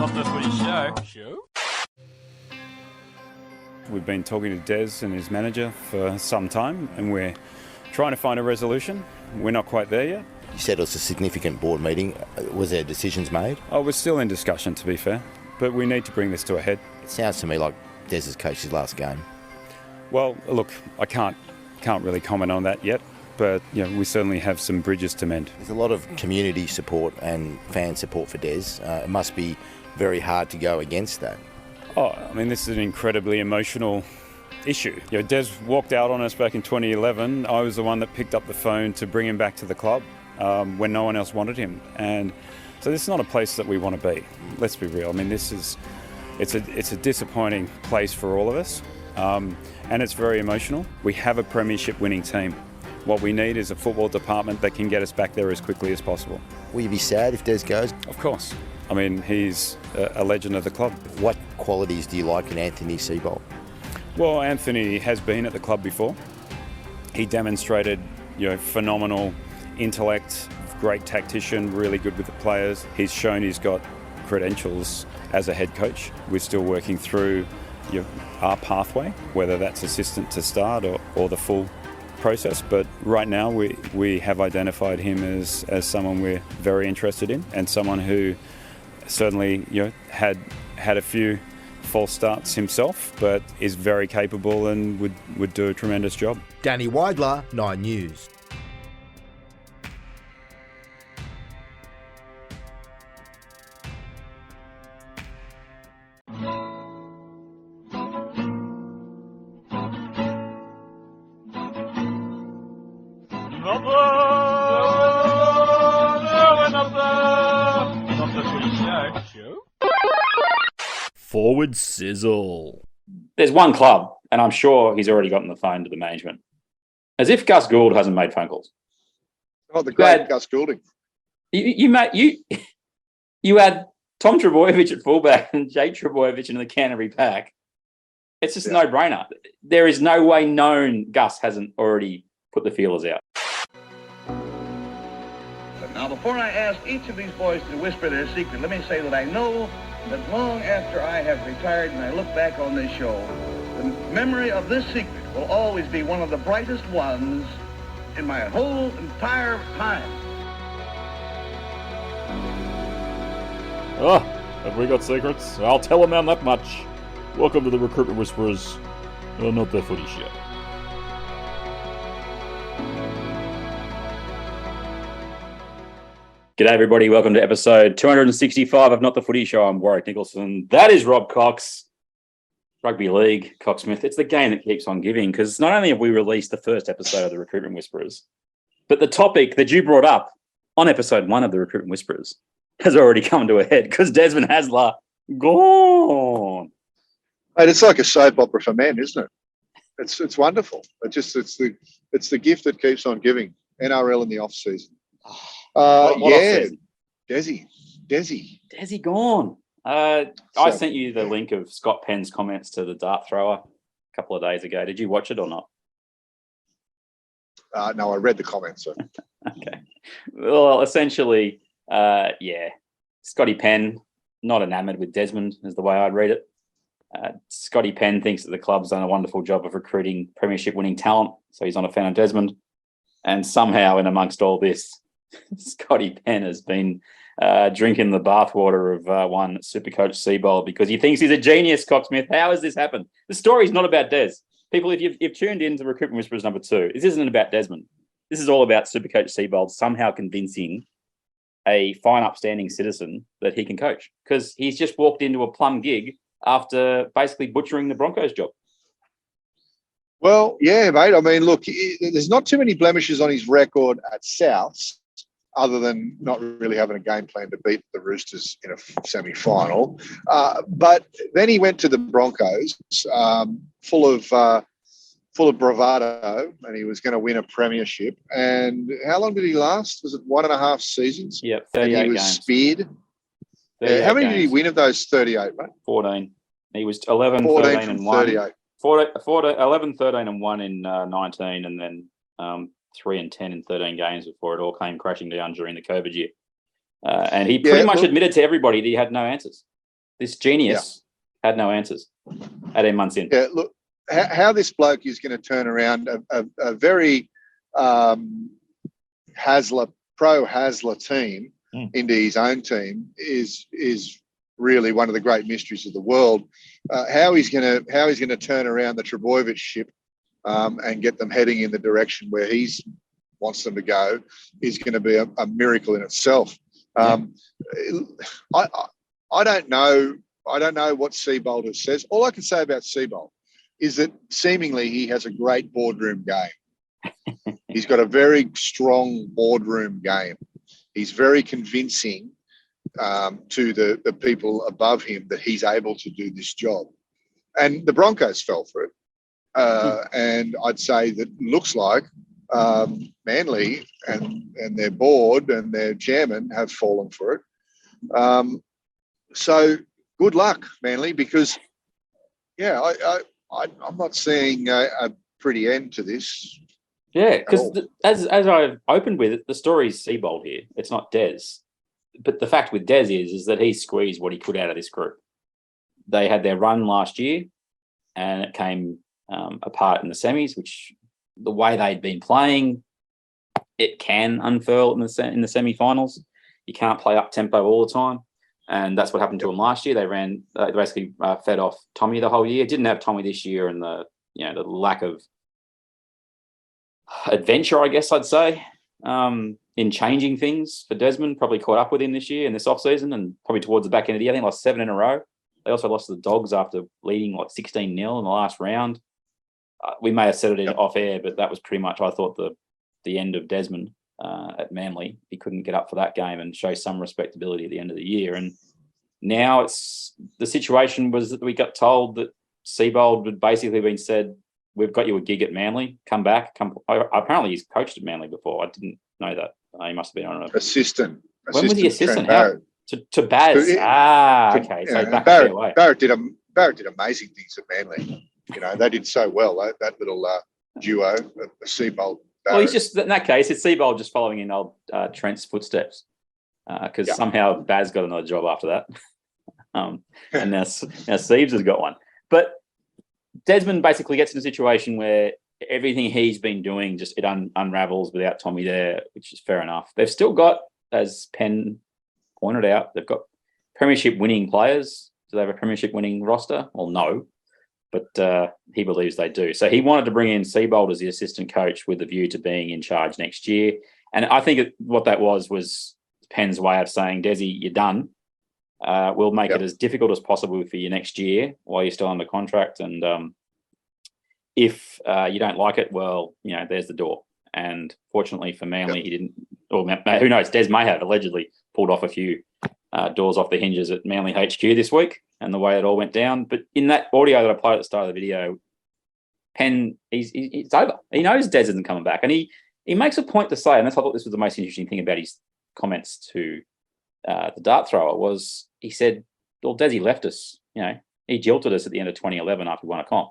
Not the Footy Show. We've been talking to Des and his manager for some time, and we're trying to find a resolution. We're not quite there yet. You said it was a significant board meeting. Was there decisions made? Oh, we're still in discussion, to be fair, but we need to bring this to a head. It sounds to me like Des has coached his last game. Well, look, I can't really comment on that yet, but we certainly have some bridges to mend. There's a lot of community support and fan support for Des. It must be very hard to go against that. Oh, I mean, this is an incredibly emotional issue. Des walked out on us back in 2011. I was the one that picked up the phone to bring him back to the club when no one else wanted him. And so this is not a place that we want to be. Let's be real. I mean, it's a disappointing place for all of us, and it's very emotional. We have a premiership winning team. What we need is a football department that can get us back there as quickly as possible. Will you be sad if Des goes? Of course. I mean, he's a legend of the club. What qualities do you like in Anthony Seibold? Well, Anthony has been at the club before. He demonstrated, phenomenal intellect, great tactician, really good with the players. He's shown he's got credentials as a head coach. We're still working through our pathway, whether that's assistant to start or the full process. But right now we have identified him as someone we're very interested in, and someone who certainly had a few false starts himself, but is very capable and would do a tremendous job. Danny Weidler, 9 News. Forward sizzle. There's one club, and I'm sure he's already gotten the phone to the management. As if Gus Gould hasn't made phone calls. Oh, the great Gus Goulding. You had Tom Trbojevic at fullback and Jake Trbojevic in the Canterbury pack. It's just a no-brainer. There is no way known Gus hasn't already put the feelers out. But now, before I ask each of these boys to whisper their secret, let me say that I know that long after I have retired and I look back on this show, the memory of this secret will always be one of the brightest ones in my whole entire time. Oh, have we got secrets? I'll tell a man that much. Welcome to the Recruitment Whisperers, not the Footy Show. G'day, everybody. Welcome to episode 265 of Not the Footy Show. I'm Warrick Nicolson. That is Robb Cox. Rugby League, Cocksmith. It's the game that keeps on giving, because not only have we released the first episode of the Recruitment Whisperers, but the topic that you brought up on episode 1 of the Recruitment Whisperers has already come to a head, because Des Hasler gone. Mate, it's like a soap opera for men, isn't it? It's wonderful. It's the gift that keeps on giving. NRL in the off season. Desi gone. I sent you the link of Scott Penn's comments to the dart thrower a couple of days ago. Did you watch it or not? No, I read the comments. So. Okay. Well, essentially, Scotty Penn, not enamoured with Desmond, is the way I'd read it. Scotty Penn thinks that the club's done a wonderful job of recruiting premiership-winning talent, so he's not a fan of Desmond. And somehow, in amongst all this, Scotty Penn has been drinking the bathwater of one Supercoach Seibold because he thinks he's a genius, Cocksmith. How has this happened? The story's not about Des. People, if you've tuned in to Recruitment Whisperers number 2, this isn't about Desmond. This is all about Supercoach Seibold somehow convincing a fine, upstanding citizen that he can coach, because he's just walked into a plum gig after basically butchering the Broncos job. Well, yeah, mate. I mean, look, there's not too many blemishes on his record at Souths, other than not really having a game plan to beat the Roosters in a semi-final. But then he went to the Broncos, full of bravado, and he was going to win a premiership. And how long did he last? Was it 1.5 seasons? Yep, 38 and he was games. Speared. How many did he win of those 38, mate? 14. He was 11, 14 13 from and 1. 38. 11, 13 and 1 in 19, and then 3 and 10 in 13 games before it all came crashing down during the COVID year. And he pretty much admitted to everybody that he had no answers. This genius had no answers 18 months in. Yeah, look, how this bloke is going to turn around a very Hasler, pro-Hasler team into his own team is really one of the great mysteries of the world. How he's going to turn around the Trbojevic ship and get them heading in the direction where he wants them to go is going to be a miracle in itself. I don't know. I don't know what Seibold says. All I can say about Seibold is that seemingly he has a great boardroom game. He's got a very strong boardroom game. He's very convincing to the people above him that he's able to do this job. And the Broncos fell for it. And I'd say that looks like Manly and their board and their chairman have fallen for it. So good luck, Manly, because, I'm not seeing a pretty end to this. Yeah, because as I opened with it, the story is Seibold here. It's not Des. But the fact with Des is that he squeezed what he could out of this group. They had their run last year, and it came apart in the semis, which the way they'd been playing, it can unfurl in the semi-finals. You can't play up tempo all the time, and that's what happened to them last year. They basically fed off Tommy the whole year. Didn't have Tommy this year, and the lack of adventure, I guess I'd say, in changing things for Desmond probably caught up with him this year in this off-season, and probably towards the back end of the year. I think lost 7 in a row. They also lost to the Dogs after leading 16-0 in the last round. We may have said it off air, but that was pretty much, I thought, the end of Desmond at Manly. He couldn't get up for that game and show some respectability at the end of the year. And now the situation was that we got told that Seibold had basically been said, "We've got you a gig at Manly. Come back." Apparently, he's coached at Manly before. I didn't know that. He must have been on assistant. When was he assistant? To Baz. Okay. So back Barrett did amazing things at Manly. They did so well. That little duo, Seibold. Well, he's just, in that case, it's Seibold just following in old Trent's footsteps, because somehow Baz got another job after that, and now Siebes has got one. But Desmond basically gets in a situation where everything he's been doing just unravels without Tommy there, which is fair enough. They've still got, as Penn pointed out, they've got premiership winning players. Do they have a premiership winning roster? Well, no, but he believes they do. So he wanted to bring in Seibold as the assistant coach with a view to being in charge next year. And I think what that was Penn's way of saying, Desi, you're done. We'll make it as difficult as possible for you next year while you're still under contract. And if you don't like it, well, there's the door. And fortunately for Manly, he didn't, or who knows, Des may have allegedly pulled off a few doors off the hinges at Manly HQ this week and the way it all went down. But in that audio that I played at the start of the video, Penn, it's over. He knows Des isn't coming back. And he makes a point to say, and I thought this was the most interesting thing about his comments to the dart thrower, was he said, well, Desi left us. He jilted us at the end of 2011 after we won a comp.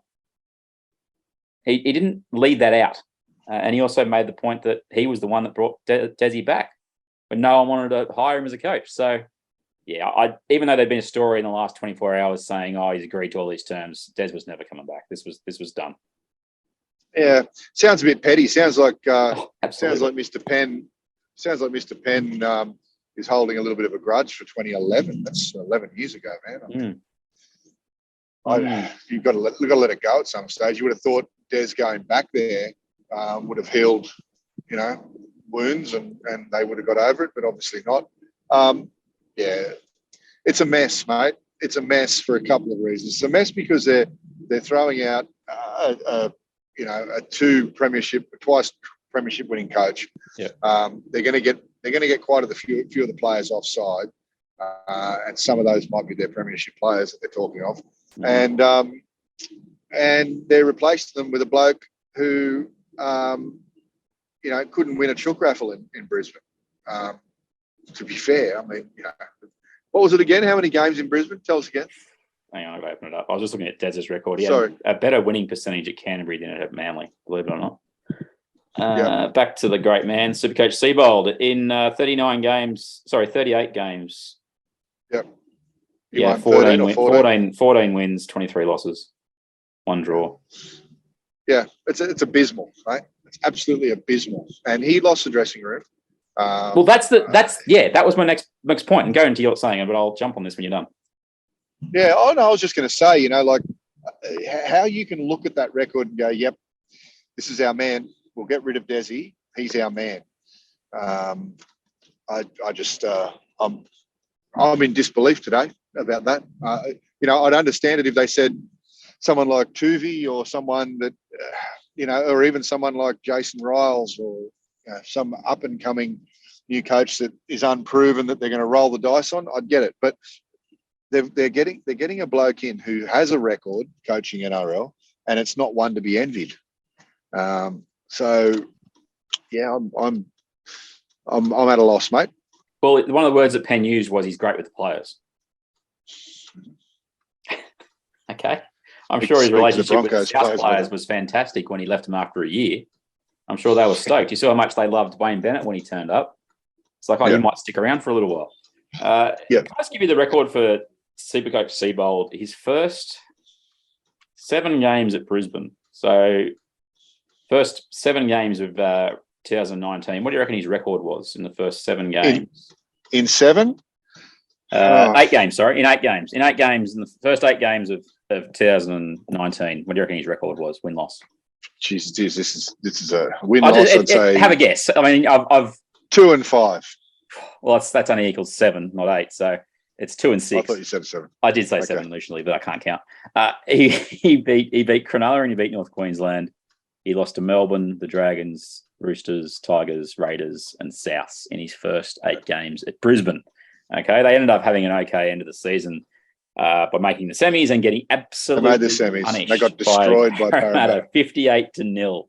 He didn't lead that out. And he also made the point that he was the one that brought Desi back, but no one wanted to hire him as a coach. So, even though there'd been a story in the last 24 hours saying, he's agreed to all these terms, Des was never coming back. This was done. Yeah, sounds a bit petty. Sounds like Mr. Penn. Sounds like Mr. Penn is holding a little bit of a grudge for 2011. That's 11 years ago, man. You've got to let it go at some stage. You would have thought Des going back there would have healed, wounds and they would have got over it, but obviously not. It's a mess, mate. It's a mess for a couple of reasons. It's a mess because they're throwing out a twice premiership winning coach. They're going to get quite a few of the players offside, and some of those might be their premiership players that they're talking of, and they're replacing them with a bloke who couldn't win a chook raffle in Brisbane. To be fair, I mean, what was it again? How many games in Brisbane? Tell us again. Hang on, I've opened it up. I was just looking at Des's record. He had a better winning percentage at Canterbury than at Manly, believe it or not. Back to the great man, Supercoach Seibold. In 38 games. Yep. He Yeah, won 13 or 14. 14 wins, 23 losses, 1 draw. Yeah, it's abysmal, right? It's absolutely abysmal. And he lost the dressing room. Well, that was my next point. And go into your saying, but I'll jump on this when you're done. Yeah, I was just going to say, you know, like how you can look at that record and go, yep, this is our man. We'll get rid of Desi. He's our man. I'm in disbelief today about that. You know, I'd understand it if they said someone like Tuvi or someone that, you know, or even someone like Jason Riles or some up and coming new coach that is unproven that they're going to roll the dice on. I'd get it, but they're getting a bloke in who has a record coaching NRL, and it's not one to be envied. So yeah, I'm at a loss, mate. Well, one of the words that Penn used was he's great with the players. Okay. I'm sure his relationship with the South players was fantastic when he left them after a year. I'm sure they were stoked. You saw how much they loved Wayne Bennett when he turned up. It's like, you might stick around for a little while. Can I just give you the record for Supercoach Seibold? His first 7 games at Brisbane. So first 7 games of 2019. What do you reckon his record was in the first 7 games? In 7? 8 games, sorry. In 8 games. In 8 games, in the first 8 games of 2019. What do you reckon his record was, win-loss? Jesus, this is a win-loss, I'd say. Have a guess. I mean, I've 2 and 5. Well, that's only equals 7, not 8. So it's 2 and 6. I thought you said 7. I did say 7 initially, but I can't count. He beat Cronulla and he beat North Queensland. He lost to Melbourne, the Dragons, Roosters, Tigers, Raiders, and Souths in his first 8 games at Brisbane. Okay, they ended up having an okay end of the season by making the semis and getting absolutely they made the semis. They got destroyed by Parramatta 58-0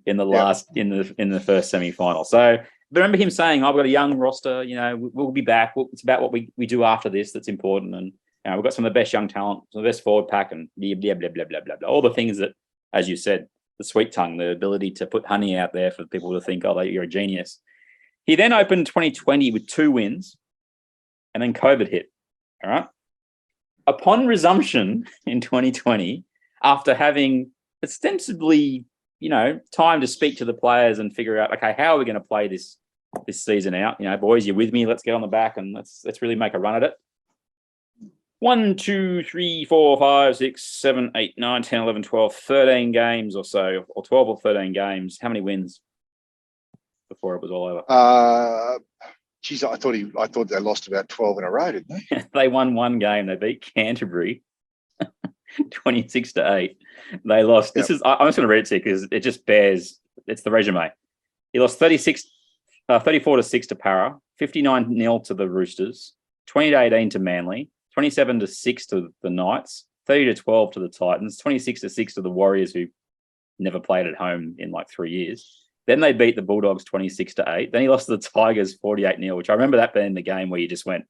in the last in the first semi-final. So remember him saying, "I've got a young roster. You know, we'll be back. It's about what we do after this that's important, and we've got some of the best young talent, some of the best forward pack, and blah blah blah blah blah blah. All the things that, as you said, the sweet tongue, the ability to put honey out there for people to think, oh, you're a genius." He then opened 2020 with 2 wins, and then COVID hit. All right. Upon resumption in 2020, after having ostensibly, time to speak to the players and figure out, okay, how are we going to play this season out? Boys, you're with me. Let's get on the back and let's really make a run at it. 1, 2, 3, 4, 5, 6, 7, 8, 9, 10, 11, 12, 13 games or so, or 12 or 13 games. How many wins before it was all over? I thought they lost about 12 in a row, didn't they? They won 1 game. They beat Canterbury 26-8. They lost. Yep. I'm just going to read it to you because it just bears. It's the resume. He lost 34-6 to Para, 59-0 to the Roosters, 20-18 to Manly, 27-6 to the Knights, 30-12 to the Titans, 26-6 to the Warriors, who never played at home in like 3 years. Then they beat the Bulldogs 26-8. Then he lost to the Tigers 48-0, which I remember that being the game where you just went,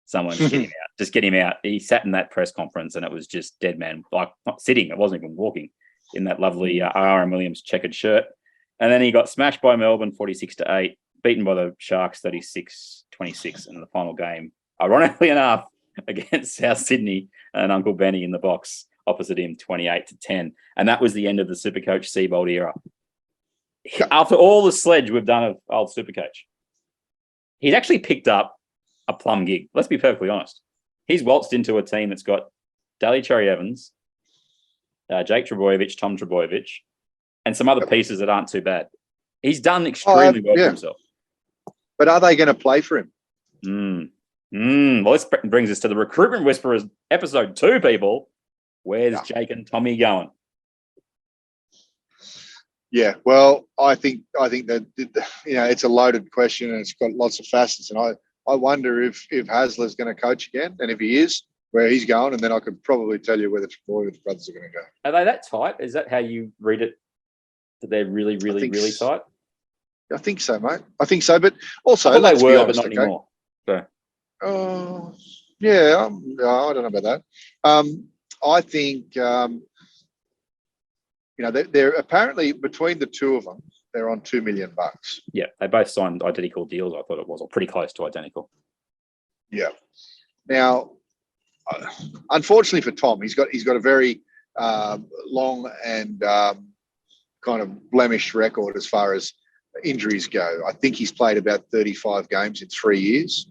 someone just get him out. Just get him out. He sat in that press conference and it was just dead man, like not sitting. It wasn't even walking in that lovely R.M. Williams checkered shirt. And then he got smashed by Melbourne 46-8, beaten by the Sharks 36-26 in the final game. Ironically enough, against South Sydney and Uncle Benny in the box opposite him 28-10. And that was the end of the Supercoach Seibold era. After all the sledge we've done of old Supercoach, he's actually picked up a plum gig. Let's be perfectly honest. He's waltzed into a team that's got Daly Cherry Evans, Jake Trbojevic, Tom Trbojevic, and some other pieces that aren't too bad. He's done extremely well for himself. But are they going to play for him? Well, this brings us to the Recruitment Whisperers episode 2, people. Where's Jake and Tommy going? Yeah, well, I think that it's a loaded question and it's got lots of facets, and I wonder if Hasler's going to coach again, and if he is, where he's going, and then I could probably tell you where the Trbojevic Brothers are going to go. Are they that tight? Is that how you read it? That they're really, really, really tight? I think so, mate. I think so, but also they were, but not anymore. So. I don't know about that. I think. They're apparently between the two of them, they're on $2 million. Yeah, they both signed identical deals. I thought it was, or pretty close to identical. Yeah. Now, unfortunately for Tom, he's got a very long and kind of blemished record as far as injuries go. I think he's played about 35 games in 3 years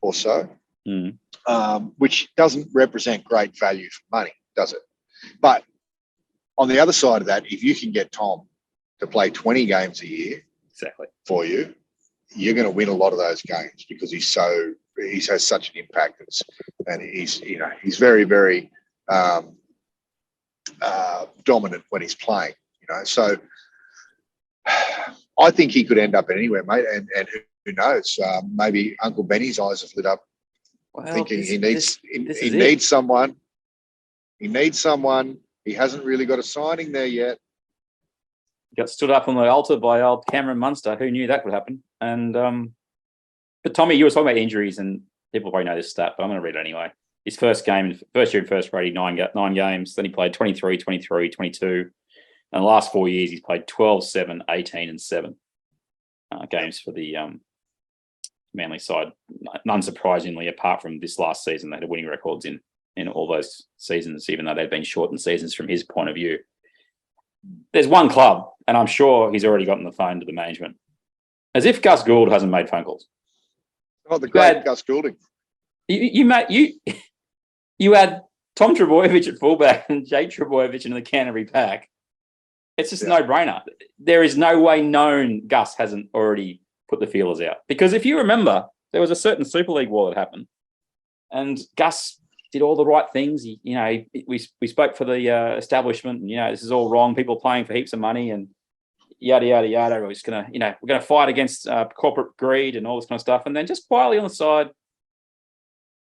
or so, which doesn't represent great value for money, does it? But on the other side of that, if you can get Tom to play 20 games a year for you, you're going to win a lot of those games because he has such an impact, and he's very, very dominant when he's playing. So I think he could end up anywhere, mate. And who knows? Maybe Uncle Benny's eyes have lit up, thinking he needs someone. He needs someone. He hasn't really got a signing there yet. Got stood up on the altar by old Cameron Munster. Who knew that would happen? And but Tommy, you were talking about injuries, and people probably know this stat, but I'm going to read it anyway. His first year in first grade, 9 games. Then he played 23, 23, 22. And the last 4 years, he's played 12, 7, 18, and 7 games for the Manly side. Unsurprisingly, apart from this last season, they had winning records in all those seasons, even though they'd been shortened seasons from his point of view. There's one club, and I'm sure he's already gotten the phone to the management, as if Gus Gould hasn't made phone calls. Oh, the great Gus Goulding. You had Tom Trbojevic at fullback and Jake Trbojevic in the Canterbury pack. It's just a no-brainer. There is no way known Gus hasn't already put the feelers out. Because if you remember, there was a certain Super League war that happened, and Gus did all the right things. We spoke for the establishment, and this is all wrong. People playing for heaps of money and yada yada yada. We're just gonna, we're gonna fight against corporate greed and all this kind of stuff. And then just quietly on the side,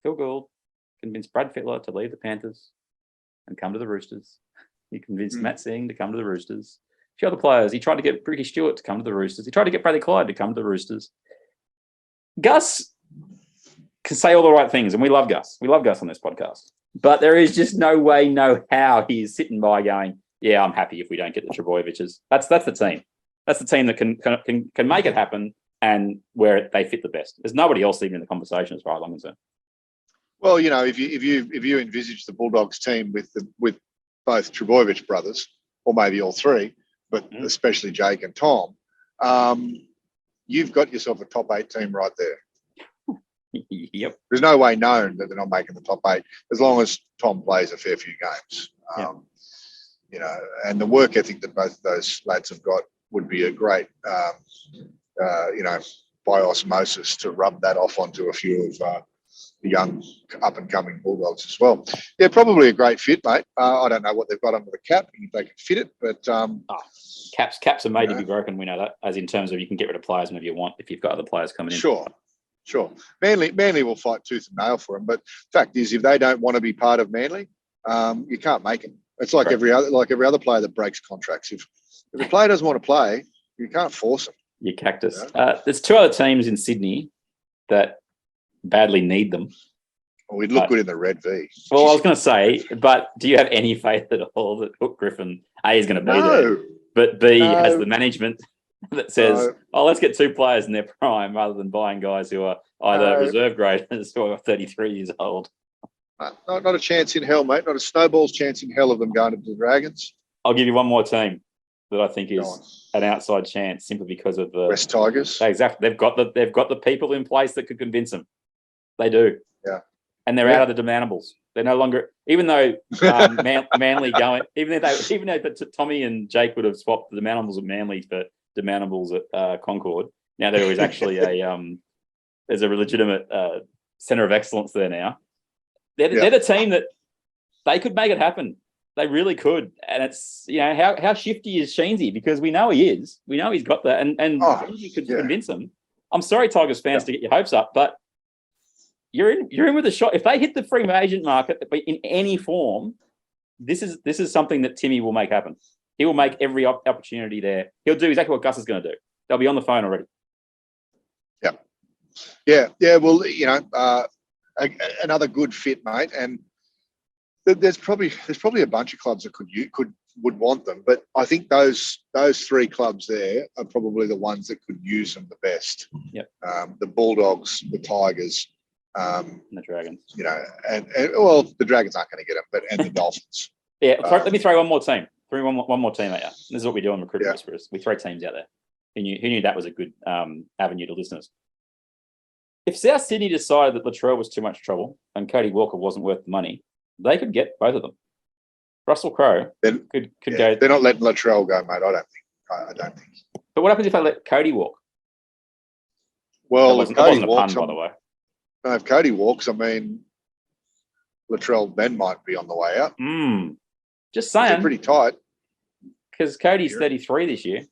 Phil Gould convinced Brad Fittler to leave the Panthers and come to the Roosters. He convinced Matt Singh to come to the Roosters. A few other players. He tried to get Ricky Stewart to come to the Roosters. He tried to get Bradley Clyde to come to the Roosters. Gus can say all the right things, and we love Gus. We love Gus on this podcast. But there is just no way, no how he is sitting by going, yeah, I'm happy if we don't get the Trbojeviches. That's the team. That's the team that can make it happen and where they fit the best. There's nobody else even in the conversation as far as I'm concerned. Well, if you envisage the Bulldogs team with both Trbojevic brothers, or maybe all three, but especially Jake and Tom, you've got yourself a top 8 team right there. Yep. There's no way known that they're not making the top 8 as long as Tom plays a fair few games. And the work ethic that both of those lads have got would be a great, by osmosis to rub that off onto a few of the young up-and-coming Bulldogs as well. Yeah, probably a great fit, mate. I don't know what they've got under the cap, if they can fit it, but... caps are made to be broken, we know that, as in terms of you can get rid of players whenever you want if you've got other players coming in. Sure. Manly will fight tooth and nail for them, but fact is, if they don't want to be part of Manly, you can't make them. It's like every other player that breaks contracts. If a player doesn't want to play, you can't force them. You cactus. There's 2 other teams in Sydney that badly need them. Well, we'd look good in the red V. Well, I was going to say, but do you have any faith at all that Hook Griffin, A, is going to be there, but B, has the management that says, let's get 2 players in their prime rather than buying guys who are either reserve graders or 33 years old? Not a chance in hell, mate. Not a snowball's chance in hell of them going to the Dragons. I'll give you one more team that I think is an outside chance simply because of the West Tigers. Exactly. They've got the people in place that could convince them. They do. Yeah. And they're out of the demandables. They're no longer, even though Manly going, even though Tommy and Jake would have swapped the demandables at Manly for demandables at Concord. Now there is actually there's a legitimate centre of excellence there now. They're the team that they could make it happen. They really could. And it's, how shifty is Sheensy? Because we know he is. We know he's got that. And Sheensy could convince them. I'm sorry, Tigers fans, to get your hopes up, but you're in with a shot. If they hit the free agent market in any form, this is something that Timmy will make happen. He will make every opportunity there. He'll do exactly what Gus is going to do. They'll be on the phone already. Yeah. Well, another good fit, mate. And there's probably a bunch of clubs that would want them, but I think those 3 clubs there are probably the ones that could use them the best. Yep. The Bulldogs, the Tigers, And the Dragons. You know, and well, the Dragons aren't going to get him, but and the Dolphins. Yeah, let me throw one more team. One more team at you. This is what we do on Recruitment Yeah. Whisperers. We throw teams out there. Who knew that was a good avenue to listeners? If South Sydney decided that Latrell was too much trouble and Cody Walker wasn't worth the money, they could get both of them. Russell Crowe could go. They're not letting Latrell go, mate. I don't think. But what happens if they let Cody walk? Well, that if wasn't Cody a walks, pun, by the way. no, if Cody walks, I mean, Latrell Ben might be on the way out. Just They're saying, pretty tight. because Cody's 33 this year.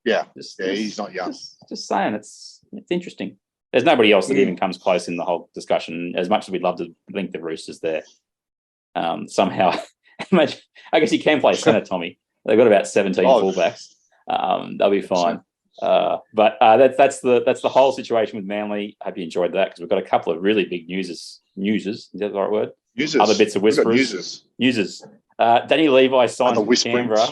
Yeah, he's not young. Just saying, it's interesting. There's nobody else that even comes close in the whole discussion. As much as we'd love to link the Roosters there, somehow, imagine, I guess he can play centre, Tommy. They've got about 17 fullbacks. They'll be fine. But that's the whole situation with Manly. Hope you enjoyed that, because we've got a couple of really big newses. Is that the right word? Newses. Other bits of whisperers. Newses. Danny Levi signed for Canberra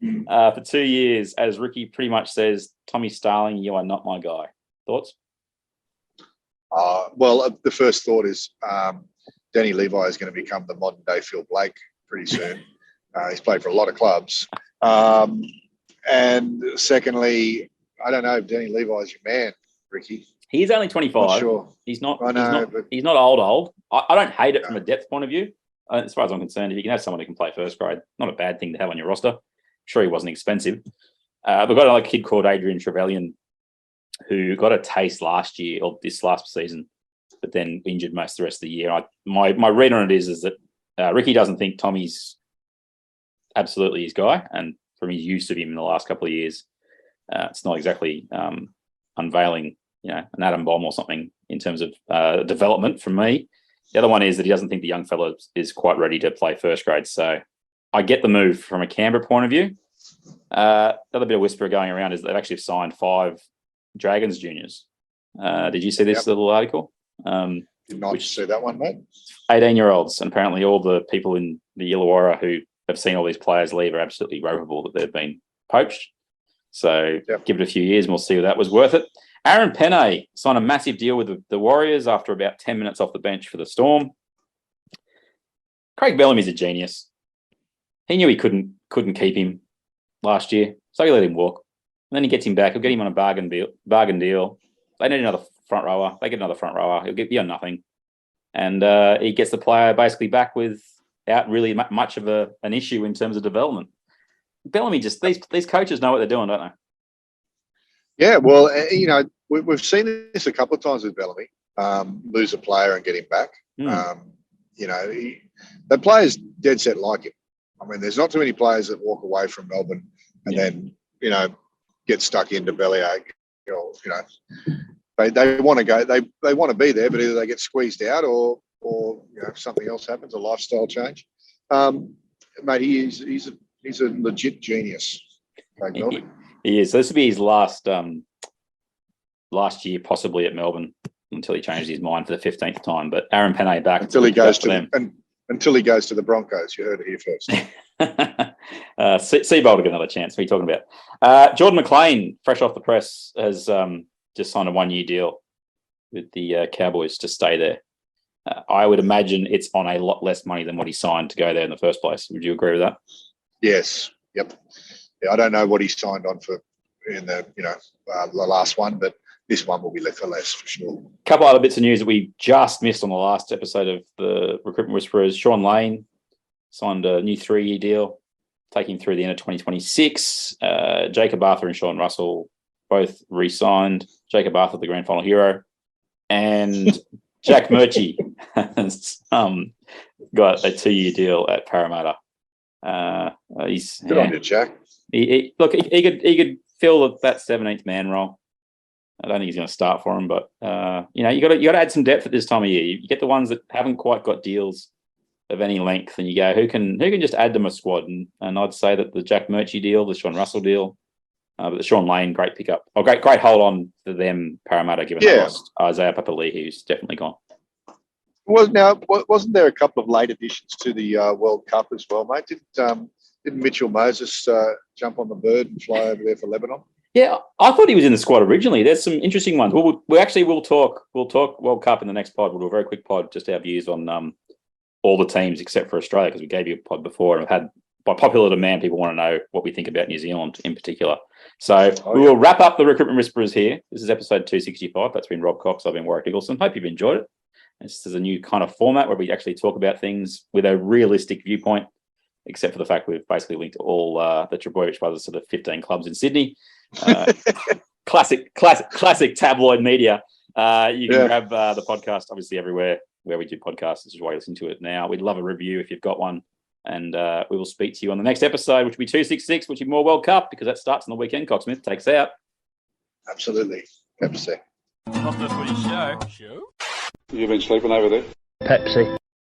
for 2 years, as Ricky pretty much says, Tommy Starling, you are not my guy. Thoughts? Well, the first thought is Danny Levi is going to become the modern day Phil Blake pretty soon. He's played for a lot of clubs. And secondly, I don't know if Danny Levi is your man, Ricky. He's only 25. Not sure. He's not. I know, he's not old. I don't hate it from a depth point of view. As far as I'm concerned, if you can have someone who can play first grade, not a bad thing to have on your roster. Sure, he wasn't expensive. We've got another kid called Adrian Trevelyan, who got a taste last year, or this last season, but then injured most of the rest of the year. My read on it is that Ricky doesn't think Tommy's absolutely his guy, and from his use of him in the last couple of years, it's not exactly unveiling, an atom bomb or something in terms of development from me. The other one is that he doesn't think the young fella is quite ready to play first grade. So I get the move from a Canberra point of view. The other bit of whisper going around is they've actually signed 5 Dragons juniors. Did you see this little article? Did not see that one, mate. 18-year-olds, and apparently all the people in the Illawarra who have seen all these players leave are absolutely ropeable that they've been poached. So give it a few years and we'll see if that was worth it. Aaron Pene signed a massive deal with the Warriors after about 10 minutes off the bench for the Storm. Craig Bellamy's a genius. He knew he couldn't keep him last year, so he let him walk. And then he gets him back. He'll get him on a bargain deal. They need another front rower. They get another front rower. He'll be on nothing. And he gets the player basically back without really much of an issue in terms of development. Bellamy, just these coaches know what they're doing, don't they? Yeah, well, we've seen this a couple of times with Bellamy, lose a player and get him back. The players dead set like him. I mean, there's not too many players that walk away from Melbourne and then, get stuck into bellyache. They want to go. They want to be there, but either they get squeezed out or something else happens, a lifestyle change. Mate, he's a legit genius. He is. So this will be his last year, possibly at Melbourne, until he changes his mind for the 15th time. But Aaron Pene back until he goes to them. Until he goes to the Broncos. You heard it here first. Seibold will get another chance. What are you talking about? Jordan McLean, fresh off the press, has just signed a 1-year deal with the Cowboys to stay there. I would imagine it's on a lot less money than what he signed to go there in the first place. Would you agree with that? Yes. Yep. Yeah, I don't know what he signed on for in the last one, but this one will be for less for sure. A couple other bits of news that we just missed on the last episode of the Recruitment Whisperers. Sean Lane signed a new 3-year deal, taking through the end of 2026. Jacob Arthur and Sean Russell both re-signed. Jacob Arthur, the grand final hero, and Jack Murchie has got a 2-year deal at Parramatta. He's good on you, Jack. He could fill that 17th man role. I don't think he's going to start for him, but you got to add some depth at this time of year. You get the ones that haven't quite got deals of any length, and you go, who can just add them a squad? And I'd say that the Jack Murchie deal, the Sean Russell deal, but the Sean Lane, great pickup. Oh, great hold on for them, Parramatta, given they lost Isaiah Papali'i, who's definitely gone. Well, now, wasn't there a couple of late additions to the World Cup as well, mate? Didn't Mitchell Moses jump on the bird and fly over there for Lebanon? Yeah, I thought he was in the squad originally. There's some interesting ones. We'll talk World Cup in the next pod. We'll do a very quick pod, just our views on all the teams except for Australia, because we gave you a pod before, and we've had, by popular demand, people want to know what we think about New Zealand in particular. So we will wrap up the Recruitment Whisperers here. This is episode 265. That's been Robb Cox. I've been Warrick Nicolson. Hope you've enjoyed it. This is a new kind of format where we actually talk about things with a realistic viewpoint, except for the fact we've basically linked all the Trbojevic Brothers to the 15 clubs in Sydney. Classic tabloid media. You can grab the podcast obviously everywhere where we do podcasts. This is why you're listening to it now. We'd love a review if you've got one. And we will speak to you on the next episode, which will be 266, which will be more World Cup, because that starts on the weekend. Cocksmith, takes out. Absolutely. Have to say. Not the Footy show. You've been sleeping over there? Pepsi.